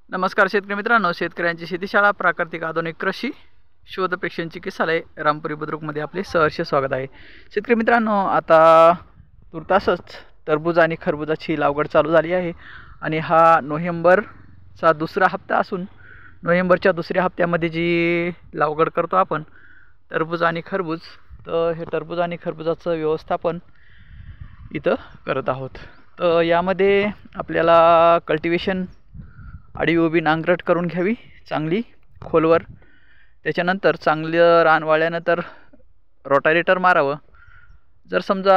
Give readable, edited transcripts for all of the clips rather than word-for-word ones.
नमस्कार शेतकरी मित्रांनो, शेतकऱ्यांची शेतीशाळा प्राकृतिक आधुनिक कृषी शोध प्रेक्षण चिकित्सालय रामपुरी बुद्रुकमध्ये आपले सहर्ष स्वागत आहे। शेतकरी मित्रांनो, आता तुर्तासच टरबूज आणि खरबूजाची लागवड चालू झाली आहे आणि हा नोव्हेंबरचा दुसरा हप्ता असून नोव्हेंबरच्या दुसऱ्या हप्त्यामध्ये जी लागवड करतो आपण टरबूज आणि खरबूज, तर हे टरबूज आणि खरबूजाचं व्यवस्थापन इथं करत आहोत। तर यामध्ये आपल्याला कल्टिवेशन आडी उभी नांगरट करून घ्यावी चांगली खोलवर। त्याच्यानंतर चांगलं रान वाळल्यानंतर रोटावेटर मारावं। जर समजा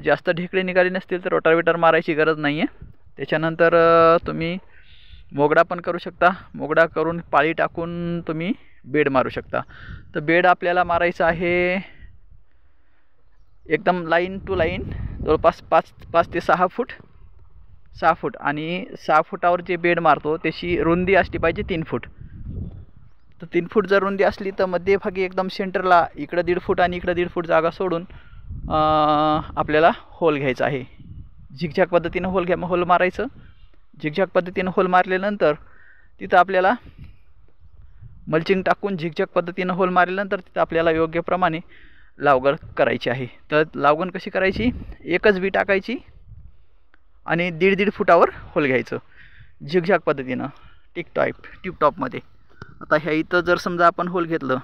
जास्त ढेकळे निघाले नसतील तर रोटावेटर मारायची गरज नाही आहे। त्याच्यानंतर तुम्ही मोगडा पण करू शकता। मोगडा करून पाळी टाकून तुम्ही बेड मारू शकता। तर बेड आपल्याला मारायचं आहे एकदम लाईन टू लाईन, जवळपास 5 ते 6 फूट, 6 फूट, आणि 6 फुटावर जे बेड मारतो त्याची रुंदी असली पाहिजे 3 फूट। तर 3 फूट जर रुंदी असली तर मध्यभागी एकदम सेंटरला इकडं 1.5 फूट आणि इकडं 1.5 फूट जागा सोडून आपल्याला होल घ्यायचा आहे। झिगझॅग पद्धतीनं होल मारायचं। झिगझॅग पद्धतीनं होल मारल्यानंतर तिथं आपल्याला मल्चिंग टाकून झिगझॅग पद्धतीनं होल मारल्यानंतर तिथं आपल्याला योग्य प्रमाणे लागवड करायची आहे। तर लागवड कशी करायची, एकच बी टाकायची आणि 1.5 फुटावर होल घ्यायचं झिगझॅग पद्धतीनं टिपटॉपमध्ये। आता ह्या इथं जर समजा आपण होल घेतलं,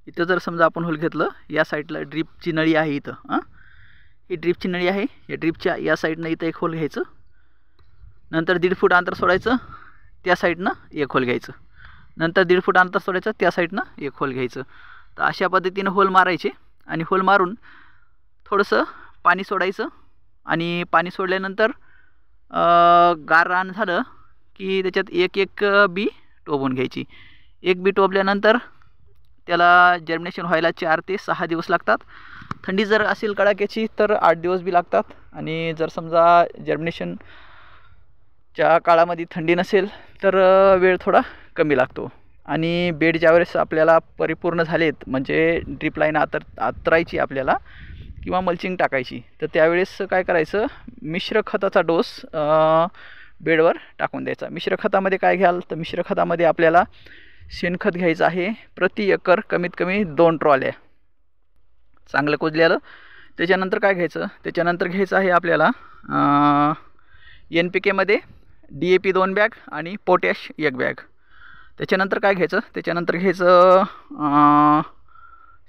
इथं जर समजा आपण होल घेतलं, या साईडला ड्रीपची नळी आहे इथं, ही ड्रीपची नळी आहे, या ड्रीपच्या या साईडनं इथं एक होल घ्यायचं। नंतर 1.5 फूट अंतर सोडायचं, त्या साईडनं एक होल घ्यायचं। नंतर 1.5 फूट अंतर सोडायचं, त्या साईडनं एक होल घ्यायचं। तर अशा पद्धतीनं होल मारायचे आणि होल मारून थोडंसं पाणी सोडायचं आणि पाणी सोडल्यानंतर गार रान झालं की त्याच्यात एक बी टोबून घ्यायची। एक बी टोबल्यानंतर त्याला जर्मिनेशन व्हायला 4 ते 6 दिवस लागतात। थंडी जर असेल कडाक्याची तर 8 दिवस बी लागतात, आणि जर समजा जर्मिनेशनच्या काळामध्ये थंडी नसेल तर वेळ थोडा कमी लागतो। आणि बेड ज्यावेळेस आपल्याला परिपूर्ण झालेत, म्हणजे ड्रीप लाईन आतरायची आपल्याला किंवा मल्चिंग टाकायची, तर त्यावेळेस काय करायचं, मिश्र खताचा डोस बेडवर टाकून द्यायचा। मिश्र खतामध्ये काय घ्याल तर मिश्र खतामध्ये आपल्याला शेणखत घ्यायचं आहे प्रति एकर कमीत कमी 2 ट्रॉल्या चांगलं कुजलेलं। त्याच्यानंतर काय घ्यायचं, त्याच्यानंतर घ्यायचं आहे आपल्याला NPK मध्ये DAP 2 बॅग आणि पोटॅश 1 बॅग। त्याच्यानंतर काय घ्यायचं, त्याच्यानंतर घ्यायचं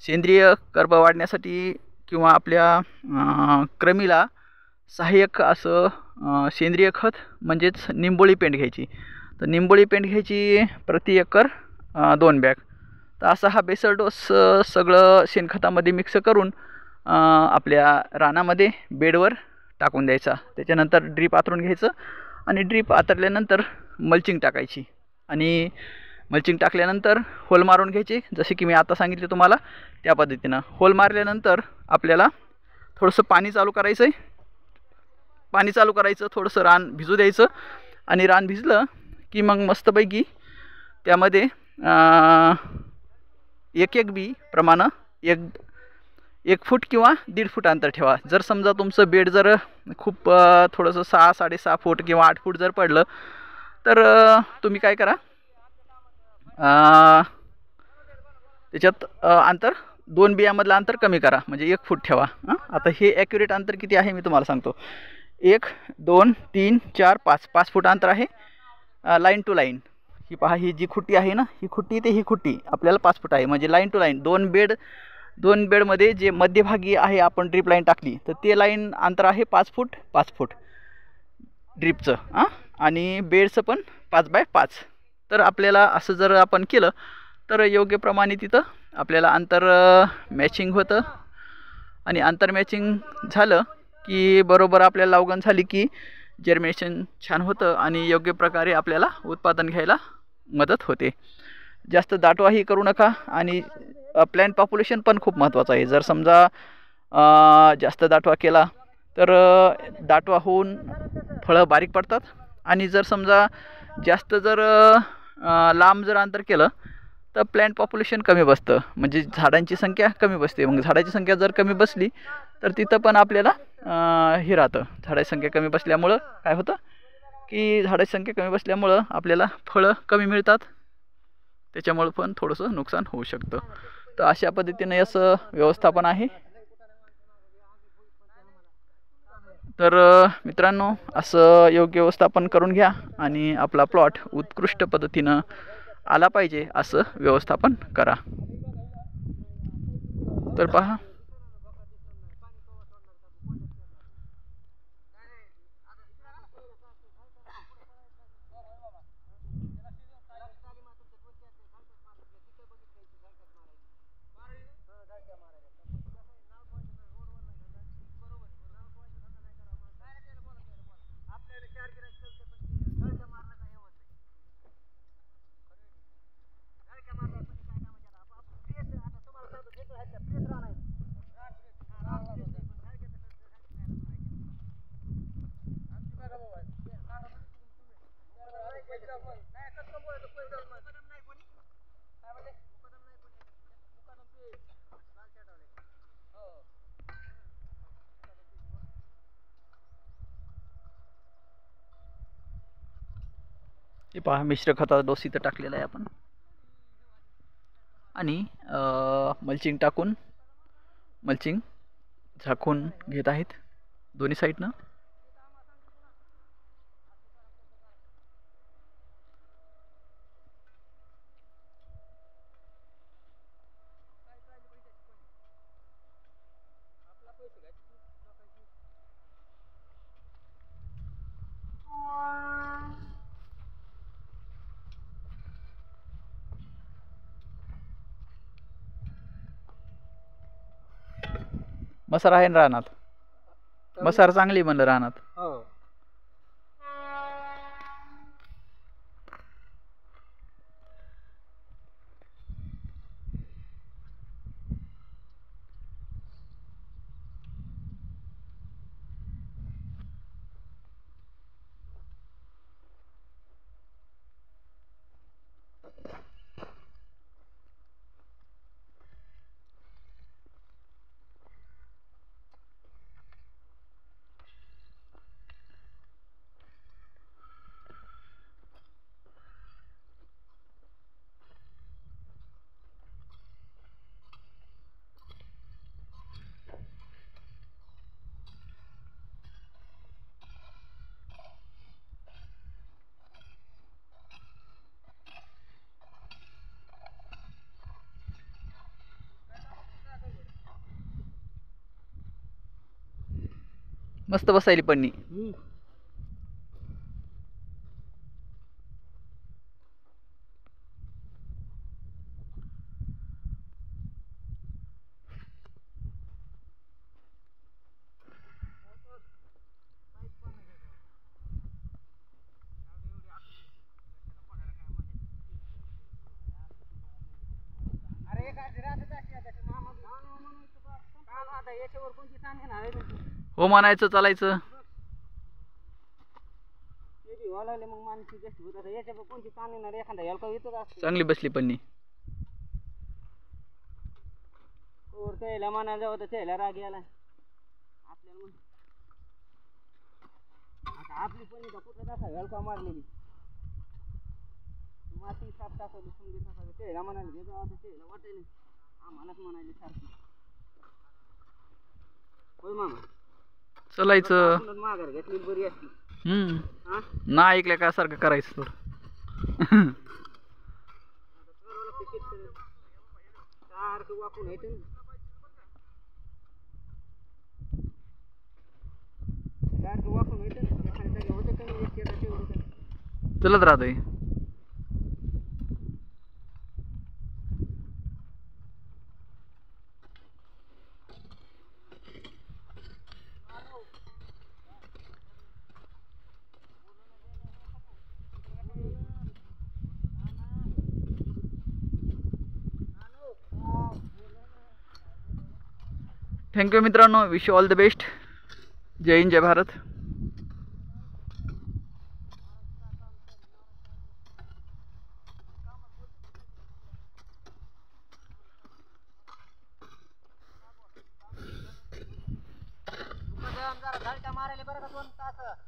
सेंद्रिय कर्ब वाढण्यासाठी किंवा आपल्या क्रमीला सहाय्यक असं सेंद्रिय खत म्हणजेच निंबोळी पेंट घ्यायची। तर निंबोळी पेंट घ्यायची प्रति एकर 2 बॅग। तर असा हा बेसल डोस सगळं शेणखतामध्ये मिक्स करून आपल्या रानामध्ये बेडवर टाकून द्यायचा। त्याच्यानंतर ड्रीप आतरून घ्यायचं आणि ड्रीप आतरल्यानंतर मल्चिंग टाकायची, आणि मल्चिंग टाकल्यानंतर होल मारून घ्यायचे, जसे की मी आता सांगितले तुम्हाला त्या पद्धतीनं। होल मारल्यानंतर आपल्याला थोडंसं पाणी चालू करायचं आहे, पाणी चालू करायचं, थोडंसं रान भिजू द्यायचं, आणि रान भिजलं की मग मस्तपैकी त्यामध्ये एक बी प्रमाणं 1 फूट किंवा 1.5 फूट अंतर ठेवा। जर समजा तुमचं बेड जर खूप थोडंसं 6, 6.5 फूट किंवा 8 फूट जर पडलं तर तुम्ही काय करा, त्याच्यात अंतर 2 बियामधलं अंतर कमी करा, म्हणजे 1 फूट ठेवा। आता हे ॲक्युरेट अंतर किती आहे मी तुम्हाला सांगतो, 1, 2, 3, 4, 5 फूट अंतर आहे लाईन टू लाईन। ही पहा, ही जी खुट्टी आहे ना, ही खुट्टी ते ही खुट्टी आपल्याला 5 फूट आहे, म्हणजे लाईन टू लाईन। 2 बेडमध्ये जे मध्यभागी आहे आपण ड्रीप लाईन टाकली तर ते लाईन अंतर आहे 5 फूट ड्रीपचं, आणि बेडचं पण 5 बाय 5। तर आपल्याला असं जर आपण केलं तर योग्य प्रमाणे तिथं आपल्याला अंतर मॅचिंग होतं, आणि अंतर मॅचिंग झालं की बरोबर आपल्याला लागवड झाली की जर्मिनेशन छान होतं आणि योग्य प्रकारे आपल्याला उत्पादन घ्यायला मदत होते। जास्त दाटवाही करू नका, आणि प्लॅन्ट पॉप्युलेशन पण खूप महत्त्वाचं आहे। जर समजा जास्त दाटवा केला तर दाटवा होऊन फळं बारीक पडतात, आणि जर समजा जास्त जर लांब जर अंतर केलं तर प्लॅन्ट पॉप्युलेशन कमी बसतं, म्हणजे झाडांची संख्या कमी बसते। मग झाडाची संख्या जर कमी बसली तर तिथं पण आपल्याला हे राहतं, झाडाची संख्या कमी बसल्यामुळं काय होतं, की झाडाची संख्या कमी बसल्यामुळं आपल्याला फळं कमी मिळतात, त्याच्यामुळं पण थोडंसं नुकसान होऊ शकतं. तर अशा पद्धतीने असं व्यवस्थापन आहे. तर मित्रांनो, असं योग्य व्यवस्थापन करून घ्या आणि आपला प्लॉट उत्कृष्ट पद्धतीनं आला पाहिजे असं व्यवस्थापन करा. तर पहा, हे पहा, मिश्र खताचा डोस इथं टाकलेला आहे आपण आणि मल्चिंग टाकून मल्चिंग झाकून घेत आहेत दोन्ही साईडनं. मसार आहे ना रानात, मसार चांगली म्हणलं रानात. मस्त बसायली पन्नी. हो म्हणायचं, चालायचं. चांगली बसली पन्नी. म्हणायला जाऊ तर राग याला आपल्याला. आता आपली पण कुठं तसा हलका मारलेली माती साफ टाकवली समजी टाकावी त्याला म्हणाले घे जाऊ त्याला वाटेल आम्हालाच म्हणायले सारखी. होय मामा, चालायचं. माघार घेतली बरी असती. ना ऐकल्या काय सारखं करायचं तर. सारखं वाकून येतं ना, सारखं वाकून येतं ना, एखाद्या जागी होतं कमी एक केला तेवढं चलत राहतंय. थँक्यू मित्रांनो, wish you all the best. जय हिंद, जय भारत. मारायला बरं का 2 तास